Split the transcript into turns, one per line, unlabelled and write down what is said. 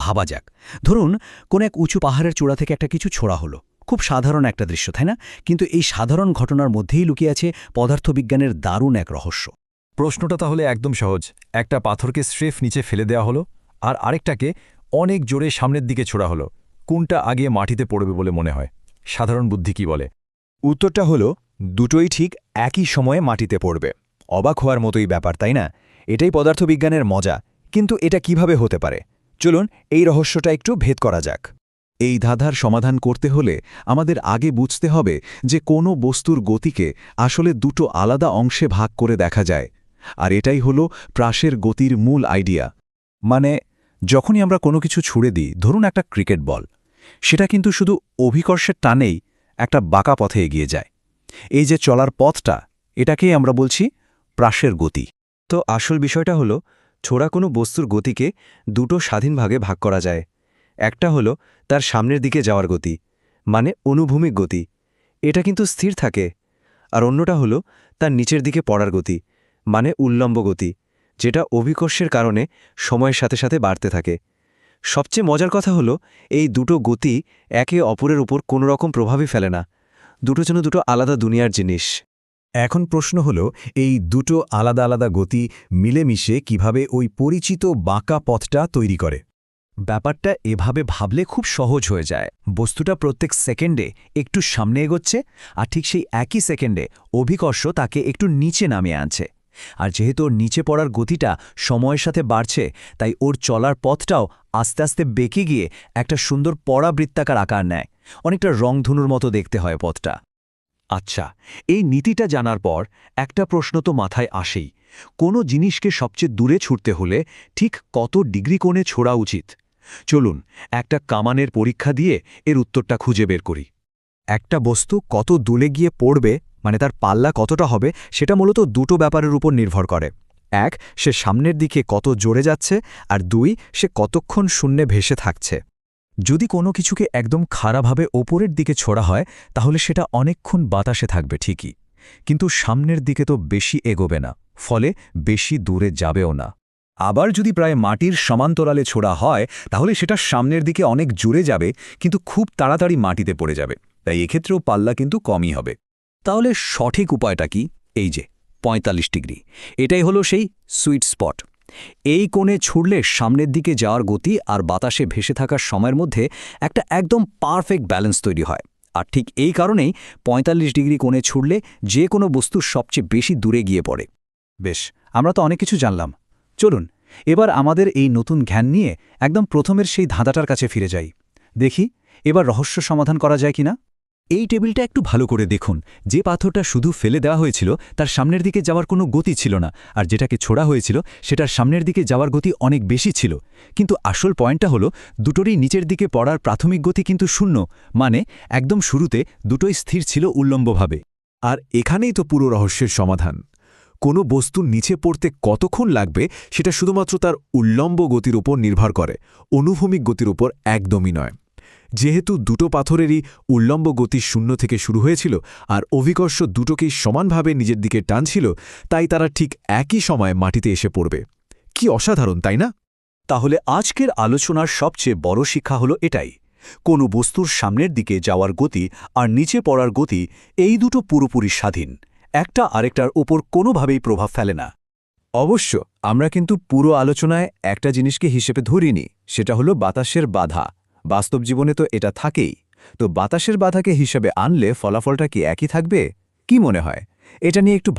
ভাবা যাক, ধরুন কোন এক উঁচু পাহাড়ের চূড়া থেকে একটা কিছু ছোড়া হলো। খুব সাধারণ একটা দৃশ্য, তাই না? কিন্তু এই সাধারণ ঘটনার মধ্যেই লুকিয়ে আছে পদার্থবিজ্ঞানের দারুণ এক রহস্য।
প্রশ্নটা তাহলে একদম সহজ। একটা পাথরকে স্রেফ নিচে ফেলে দেওয়া হলো, আর আরেকটাকে অনেক জোরে সামনের দিকে ছোড়া হলো। কোনটা আগে মাটিতে পড়বে বলে মনে হয়? সাধারণ বুদ্ধি কি বলে?
উত্তরটা হলো দুটোই ঠিক একই সময়ে মাটিতে পড়বে। অবাক হওয়ার মতোই ব্যাপার, তাই না? এটাই পদার্থবিজ্ঞানের মজা। কিন্তু এটা কিভাবে হতে পারে? চলুন এই রহস্যটা একটু ভেদ করা যাক।
এই ধাঁধার সমাধান করতে হলে আমাদের আগে বুঝতে হবে যে কোনো বস্তুর গতিকে আসলে দুটো আলাদা অংশে ভাগ করে দেখা যায়। আর এটাই হলো প্রাসের গতির মূল আইডিয়া। মানে যখনই আমরা কোনো কিছু ছুড়ে দিই, ধরুন একটা ক্রিকেট বল, সেটা কিন্তু শুধু অভিকর্ষের টানেই একটা বাঁকা পথে এগিয়ে যায়। এই যে চলার পথটা, এটাকেই আমরা বলছি প্রাসের গতি।
তো আসল বিষয়টা হলো, ছোড়া কোনো বস্তুর গতিকে দুটো স্বাধীন ভাগে ভাগ করা যায়। একটা হলো তার সামনের দিকে যাওয়ার গতি, মানে অনুভূমিক গতি, এটা কিন্তু স্থির থাকে। আর অন্যটা হলো তার নিচের দিকে পড়ার গতি, মানে উল্লম্ব গতি, যেটা অভিকর্ষের কারণে সময়ের সাথে সাথে বাড়তে থাকে। সবচেয়ে মজার কথা হলো, এই দুটো গতি একে অপরের উপর কোনো রকম প্রভাবই ফেলে না। দুটো যেন দুটো আলাদা দুনিয়ার জিনিস।
এখন প্রশ্ন হলো, এই দুটো আলাদা আলাদা গতি মিলেমিশে কিভাবে ওই পরিচিত বাঁকা পথটা তৈরি করে?
ব্যাপারটা এভাবে ভাবলে খুব সহজ হয়ে যায়। বস্তুটা প্রত্যেক সেকেন্ডে একটু সামনে এগোচ্ছে, আর ঠিক সেই একই সেকেন্ডে অভিকর্ষ তাকে একটু নিচে নামিয়ে আনছে। আর যেহেতু ওর নিচে পড়ার গতিটা সময়ের সাথে বাড়ছে, তাই ওর চলার পথটাও আস্তে আস্তে বেঁকে গিয়ে একটা সুন্দর পরাবৃত্তাকার আকার নেয়। অনেকটা রংধনুর মতো দেখতে হয় পথটা। আচ্ছা, এই নীতিটা জানার পর একটা প্রশ্ন তো মাথায় আসেই। কোনো জিনিসকে সবচেয়ে দূরে ছুটতে হলে ঠিক কত ডিগ্রি কোণে ছোড়া উচিত? চলুন একটা কামানের পরীক্ষা দিয়ে এর উত্তরটা খুঁজে বের করি।
একটা বস্তু কত দূরে গিয়ে পড়বে, মানে তার পাল্লা কতটা হবে, সেটা মূলত দুটো ব্যাপারের উপর নির্ভর করে। এক, সে সামনের দিকে কত জোরে যাচ্ছে, আর দুই, সে কতক্ষণ শূন্যে ভেসে থাকছে।
যদি কোনো কিছুকে একদম খাড়াভাবে ওপরের দিকে ছোড়া হয়, তাহলে সেটা অনেকক্ষণ বাতাসে থাকবে ঠিকই, কিন্তু সামনের দিকে তো বেশি এগোবে না, ফলে বেশি দূরে যাবেও না। আবার যদি প্রায় মাটির সমান্তরালে ছোড়া হয়, তাহলে সেটা সামনের দিকে অনেক জোরে যাবে, কিন্তু খুব তাড়াতাড়ি মাটিতে পড়ে যাবে। তাই এক্ষেত্রেও পাল্লা কিন্তু কমই হবে।
তাহলে সঠিক উপায়টা কি? এই যে ৪৫ ডিগ্রি, এটাই হলো সেই সুইট স্পট। এই কোণে ছুড়লে সামনের দিকে যাওয়ার গতি আর বাতাসে ভেসে থাকার সময়ের মধ্যে একটা একদম পারফেক্ট ব্যালেন্স তৈরি হয়। আর ঠিক এই কারণেই ৪৫ ডিগ্রি কোণে ছুড়লে যে কোনো বস্তুর সবচেয়ে বেশি দূরে গিয়ে পড়ে।
বেশ, আমরা তো অনেক কিছু জানলাম। চলুন এবার আমাদের এই নতুন জ্ঞান নিয়ে একদম প্রথমের সেই ধাঁধাটার কাছে ফিরে যাই। দেখি এবার রহস্য সমাধান করা যায় কিনা।
এই টেবিলটা একটু ভালো করে দেখুন। যে পাথরটা শুধু ফেলে দেওয়া হয়েছিল তার সামনের দিকে যাওয়ার কোনো গতি ছিল না, আর যেটাকে ছোড়া হয়েছিল সেটার সামনের দিকে যাওয়ার গতি অনেক বেশি ছিল। কিন্তু আসল পয়েন্টটা হলো, দুটোরই নিচের দিকে পড়ার প্রাথমিক গতি কিন্তু শূন্য, মানে একদম শুরুতে দুটোই স্থির ছিল উল্লম্বভাবে।
আর এখানেই তো পুরো রহস্যের সমাধান। কোনো বস্তুর নিচে পড়তে কতক্ষণ লাগবে সেটা শুধুমাত্র তার উল্লম্ব গতির উপর নির্ভর করে, অনুভূমিক গতির উপর একদমই নয়। যেহেতু দুটো পাথরেরই উল্লম্ব গতি শূন্য থেকে শুরু হয়েছিল আর অভিকর্ষ দুটোকেই সমানভাবে নিজের দিকে টানছিল, তাই তারা ঠিক একই সময়ে মাটিতে এসে পড়বে। কি অসাধারণ, তাই না?
তাহলে আজকের আলোচনার সবচেয়ে বড় শিক্ষা হলো এটাই: কোনো বস্তুর সামনের দিকে যাওয়ার গতি আর নিচে পড়ার গতি, এই দুটো পুরোপুরি স্বাধীন, একটা আরেকটার উপর কোনোভাবেই প্রভাব ফেলে না।
অবশ্য আমরা কিন্তু পুরো আলোচনায় একটা জিনিসকে হিসেবে ধরিনি, সেটা হলো বাতাসের বাধা। বাস্তব জীবনে তো এটা থাকেই। তো বাতাসের বাধাকে হিসেবে আনলে ফলাফলটা কি একই থাকবে? কি মনে হয়? এটা নিয়ে একটু